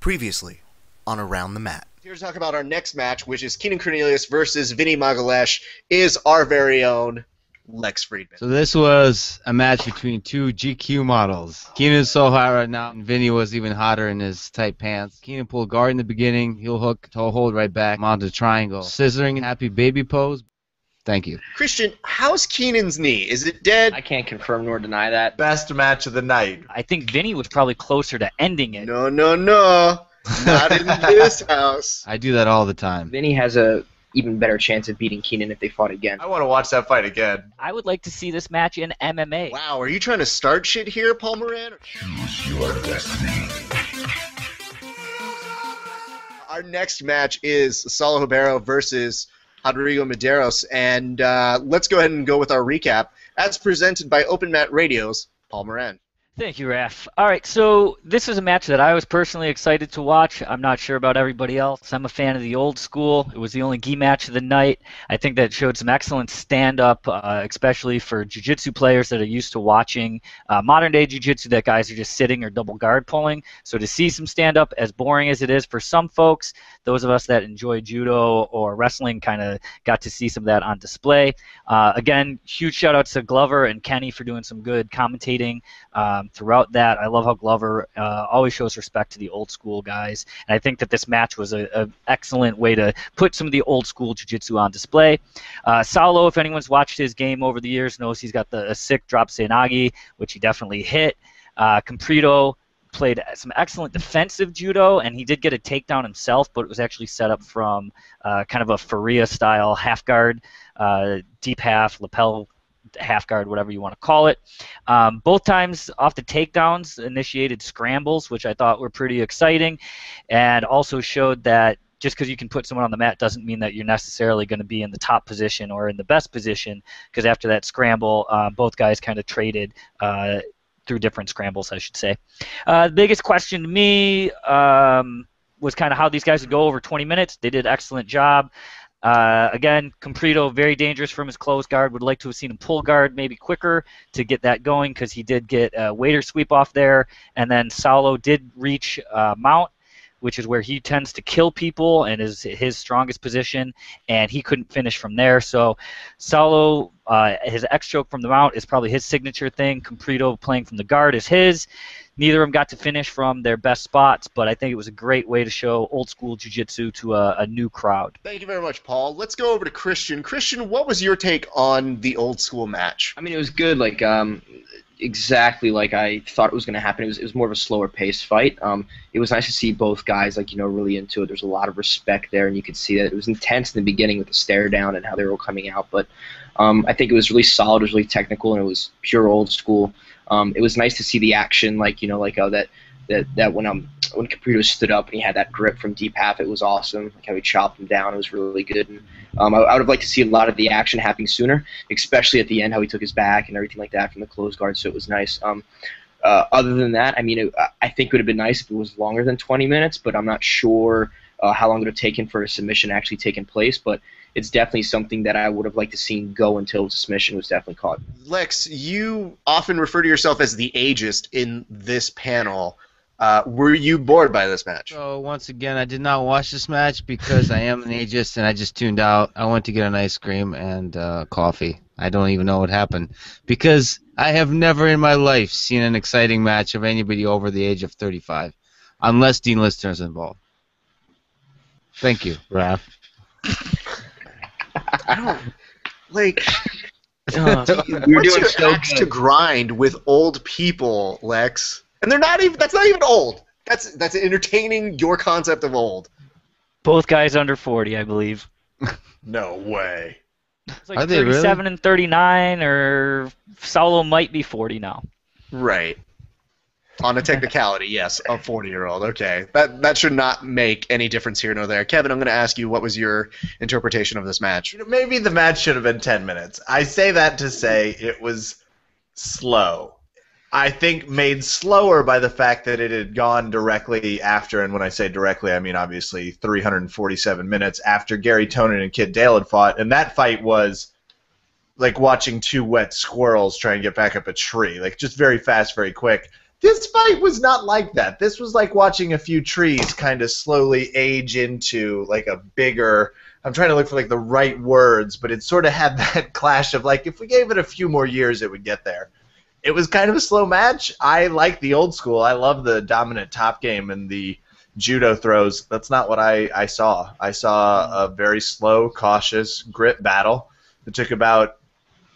Previously on Around the Mat. Here to talk about our next match, which is Keenan Cornelius versus Vinny Magalesh, is our very own Lex Friedman. So this was a match between two GQ models. Keenan's so hot right now, and Vinny was even hotter in his tight pants. Keenan pulled guard in the beginning, heel hook, toe hold right back, mounted triangle. Scissoring, happy baby pose. Thank you. Christian, how's Keenan's knee? Is it dead? I can't confirm nor deny that. Best match of the night. I think Vinny was probably closer to ending it. No. Not in this house. I do that all the time. Vinny has a even better chance of beating Keenan if they fought again. I want to watch that fight again. I would like to see this match in MMA. Wow, are you trying to start shit here, Paul Moran? Choose your destiny. Our next match is Saulo Ribeiro versus Rodrigo Medeiros, and let's go ahead and go with our recap as presented by Open Mat Radio's Paul Moran. Thank you, Raf. All right, so this was a match that I was personally excited to watch. I'm not sure about everybody else. I'm a fan of the old school. It was the only gi match of the night. I think that showed some excellent stand-up, especially for jiu-jitsu players that are used to watching modern-day jiu-jitsu that guys are just sitting or double guard pulling. So to see some stand-up, as boring as it is for some folks, those of us that enjoy judo or wrestling kind of got to see some of that on display. Again, huge shout-outs to Glover and Kenny for doing some good commentating throughout that. I love how Glover always shows respect to the old school guys, and I think that this match was an excellent way to put some of the old school jiu-jitsu on display. Saulo, if anyone's watched his game over the years, knows he's got a sick drop seoinage, which he definitely hit. Comprido played some excellent defensive judo, and he did get a takedown himself, but it was actually set up from kind of a Faria-style half guard, deep half, lapel half guard, whatever you want to call it. Both times off the takedowns initiated scrambles, which I thought were pretty exciting, and also showed that just because you can put someone on the mat doesn't mean that you're necessarily going to be in the top position or in the best position, because after that scramble, both guys kind of traded through different scrambles, I should say. The biggest question to me was kind of how these guys would go over 20 minutes. They did an excellent job. Again, Comprido, very dangerous from his closed guard. Would like to have seen him pull guard maybe quicker to get that going, because he did get a waiter sweep off there. And then Saulo did reach mount, which is where he tends to kill people and is his strongest position, and he couldn't finish from there. So Saulo, his X-choke from the mount is probably his signature thing. Comprido playing from the guard is his. Neither of them got to finish from their best spots, but I think it was a great way to show old school jiu-jitsu to a new crowd. Thank you very much, Paul. Let's go over to Christian. Christian, what was your take on the old school match? I mean, it was good, like exactly like I thought it was going to happen. It was more of a slower paced fight. It was nice to see both guys really into it. There's a lot of respect there, and you could see that it was intense in the beginning with the stare down and how they were all coming out. But I think it was really solid. It was really technical, and it was pure old school. It was nice to see the action, that when Comprido stood up and he had that grip from deep half, it was awesome. Like how he chopped him down, it was really good. And I would have liked to see a lot of the action happening sooner, especially at the end, how he took his back and everything like that from the closed guard. So it was nice. Other than that, I mean, I think it would have been nice if it was longer than 20 minutes, but I'm not sure how long it would have taken for a submission actually taking place. But it's definitely something that I would have liked to see go until the submission was definitely caught. Lex, you often refer to yourself as the ageist in this panel. Were you bored by this match? So once again, I did not watch this match because I am an ageist and I just tuned out. I went to get an ice cream and coffee. I don't even know what happened, because I have never in my life seen an exciting match of anybody over the age of 35, unless Dean Lister is involved. Thank you, Raph. I don't like. You're What's doing your so axe good. to grind with old people, Lex? And they're not even. That's not even old. That's entertaining your concept of old. Both guys under 40, I believe. No way. It's like Are they 37 really? and 39, or Saulo might be 40 now. Right. On a technicality, yes, a 40-year-old. Okay, that should not make any difference here nor there. Kevin, I'm going to ask you, what was your interpretation of this match? Maybe the match should have been 10 minutes. I say that to say it was slow. I think made slower by the fact that it had gone directly after, and when I say directly, I mean obviously 347 minutes after Gary Tonin and Kid Dale had fought, and that fight was like watching two wet squirrels try and get back up a tree. Like, just very fast, very quick. This fight was not like that. This was like watching a few trees kind of slowly age into like a bigger. I'm trying to look for like the right words, but it sort of had that clash of like if we gave it a few more years, it would get there. It was kind of a slow match. I like the old school. I love the dominant top game and the judo throws. That's not what I saw. I saw a very slow, cautious grip battle that took about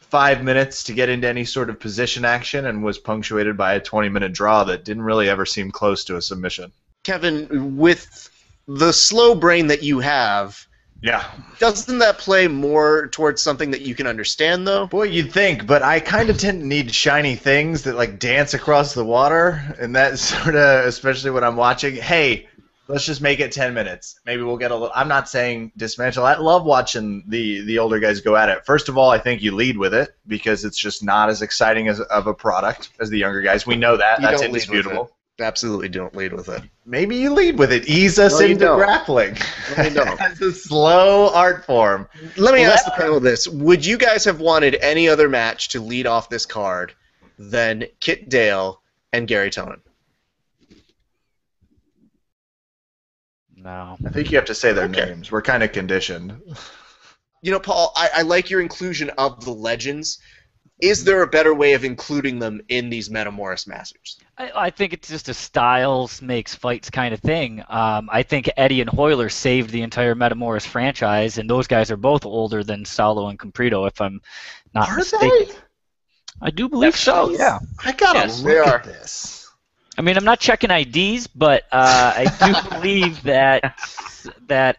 5 minutes to get into any sort of position action and was punctuated by a 20-minute draw that didn't really ever seem close to a submission. Kevin, with the slow brain that you have, Yeah. doesn't that play more towards something that you can understand, though? Boy, you'd think, but I kind of tend to need shiny things that like dance across the water, and that sort of, especially when I'm watching, hey, let's just make it 10 minutes. Maybe we'll get a little. I'm not saying dismantle. I love watching the older guys go at it. First of all, I think you lead with it because it's just not as exciting of a product as the younger guys. We know that. That's indisputable. Absolutely don't lead with it. Maybe you lead with it. Ease us into grappling. No, you don't. It's a slow art form. Let me ask the panel this. Would you guys have wanted any other match to lead off this card than Kit Dale and Gary Tonin? No. I think you have to say their names. We're kind of conditioned. You know, Paul, I like your inclusion of the legends. Is there a better way of including them in these Metamoris matches? I think it's just a styles makes fights kind of thing. I think Eddie and Hoyler saved the entire Metamoris franchise, and those guys are both older than Saulo and Comprido, if I'm not mistaken. They? I do believe so, yeah. I gotta Yes, they look are. at this. I mean, I'm not checking IDs, but I do believe that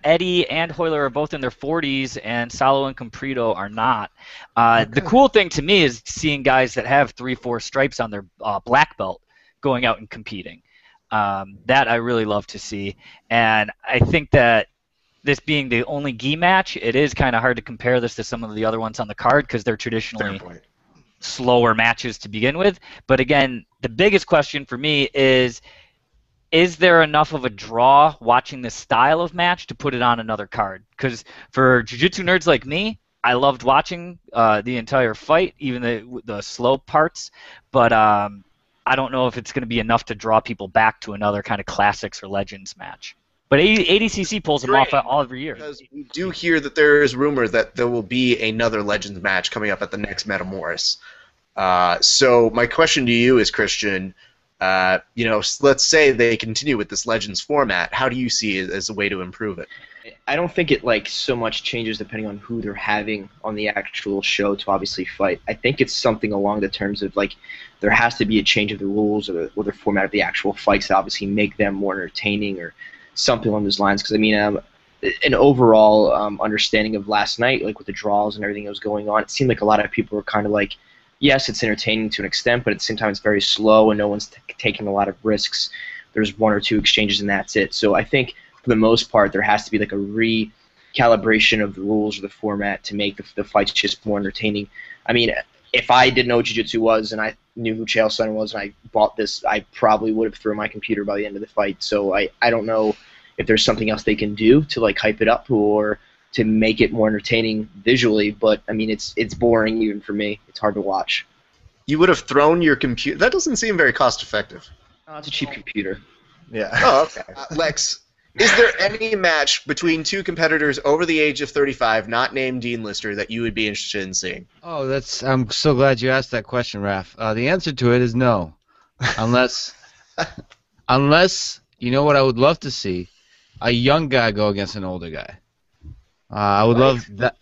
Eddie and Hoyler are both in their 40s, and Saulo and Comprido are not. The cool thing to me is seeing guys that have 3-4 stripes on their black belt going out and competing. That I really love to see, and I think that this being the only gi match, it is kind of hard to compare this to some of the other ones on the card because they're traditionally slower matches to begin with. But again, the biggest question for me is there enough of a draw watching this style of match to put it on another card? Because for jiu-jitsu nerds like me, I loved watching the entire fight, even the slow parts, but I don't know if it's going to be enough to draw people back to another kind of classics or legends match. But ADCC pulls them off all every year. Because we do hear that there is rumor that there will be another Legends match coming up at the next Metamoris. So my question to you is, Christian, let's say they continue with this Legends format. How do you see it as a way to improve it? I don't think it like so much changes depending on who they're having on the actual show to obviously fight. I think it's something along the terms of like there has to be a change of the rules or the format of the actual fights to obviously make them more entertaining or something along those lines. Because I mean, an overall understanding of last night, like with the draws and everything that was going on, it seemed like a lot of people were kind of like, yes, it's entertaining to an extent, but at the same time it's very slow and no one's taking a lot of risks. There's one or two exchanges and that's it. So I think for the most part there has to be like a recalibration of the rules or the format to make the fights just more entertaining. I mean, if I didn't know what Jiu-Jitsu was and I knew who Chael Sonnen was and I bought this, I probably would have thrown my computer by the end of the fight. So I don't know if there's something else they can do to like hype it up or to make it more entertaining visually, but I mean it's boring even for me. It's hard to watch. You would have thrown your computer? That doesn't seem very cost-effective. Oh, it's a cheap computer. Yeah. Oh, okay. Lex, is there any match between two competitors over the age of 35, not named Dean Lister, that you would be interested in seeing? Oh, I'm so glad you asked that question, Raph. The answer to it is no, unless you know what I would love to see, a young guy go against an older guy. I would love that.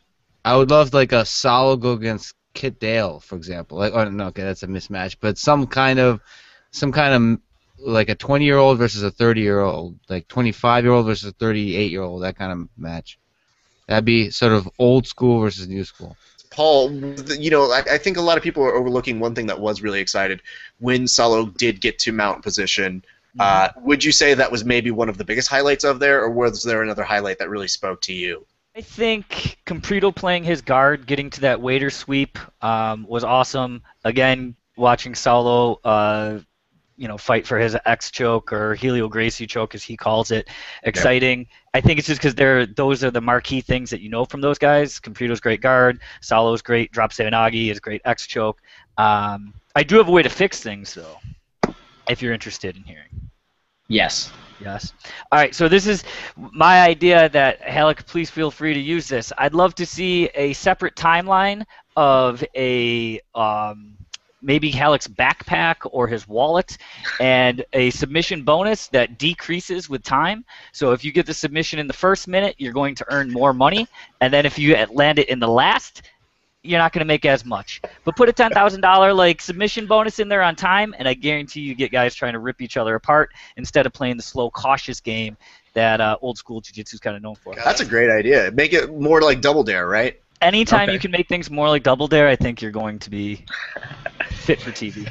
I would love like a Saulo go against Kit Dale, for example. Like, oh no, okay, that's a mismatch. But some kind of like a 20-year-old versus a 30-year-old, like 25-year-old versus a 38-year-old, that kind of match. That'd be sort of old school versus new school. Paul, I think a lot of people are overlooking one thing that was really excited when Saulo did get to mount position. Would you say that was maybe one of the biggest highlights of there, or was there another highlight that really spoke to you? I think Comprido playing his guard, getting to that waiter sweep, was awesome. Again, watching Saulo, fight for his X choke or Helio Gracie choke, as he calls it, exciting. Yep. I think it's just because those are the marquee things that you know from those guys. Comprido's great guard, Saulo's great drop Sevenagi, his great X choke. I do have a way to fix things though, if you're interested in hearing. Yes. Yes. All right, so this is my idea that, Halleck, please feel free to use this. I'd love to see a separate timeline of a maybe Halleck's backpack or his wallet and a submission bonus that decreases with time. So if you get the submission in the first minute, you're going to earn more money, and then if you land it in the last, you're not going to make as much. But put a $10,000 like submission bonus in there on time, and I guarantee you get guys trying to rip each other apart instead of playing the slow, cautious game that old school jiu-jitsu is kind of known for. That's a great idea. Make it more like Double Dare, right? Anytime you can make things more like Double Dare, I think you're going to be fit for TV.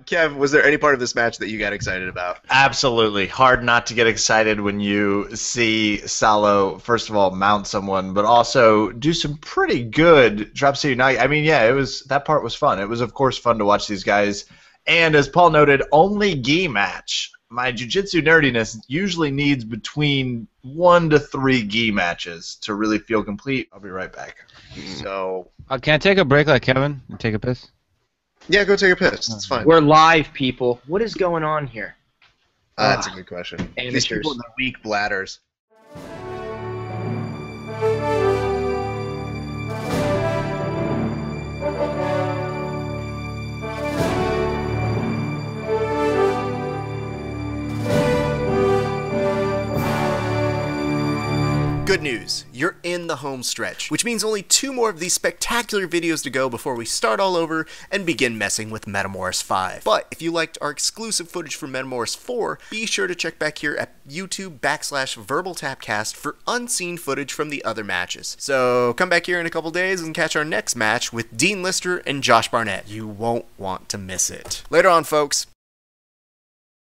Kev, was there any part of this match that you got excited about? Absolutely. Hard not to get excited when you see Saulo, first of all, mount someone, but also do some pretty good drop C unite. I mean, yeah, that part was fun. It was, of course, fun to watch these guys. And as Paul noted, only gi match. My jiu-jitsu nerdiness usually needs between 1 to 3 gi matches to really feel complete. I'll be right back. So, Can I take a break like Kevin and take a piss? yeah, go take a piss. It's fine. We're live, people. What is going on here? That's a good question. These Amateurs. people with the weak bladders. Good news, you're in the home stretch, which means only 2 more of these spectacular videos to go before we start all over and begin messing with Metamoris 5. But if you liked our exclusive footage for Metamoris 4, be sure to check back here at YouTube/VerbalTapcast for unseen footage from the other matches. So come back here in a couple days and catch our next match with Dean Lister and Josh Barnett. You won't want to miss it. Later on, folks.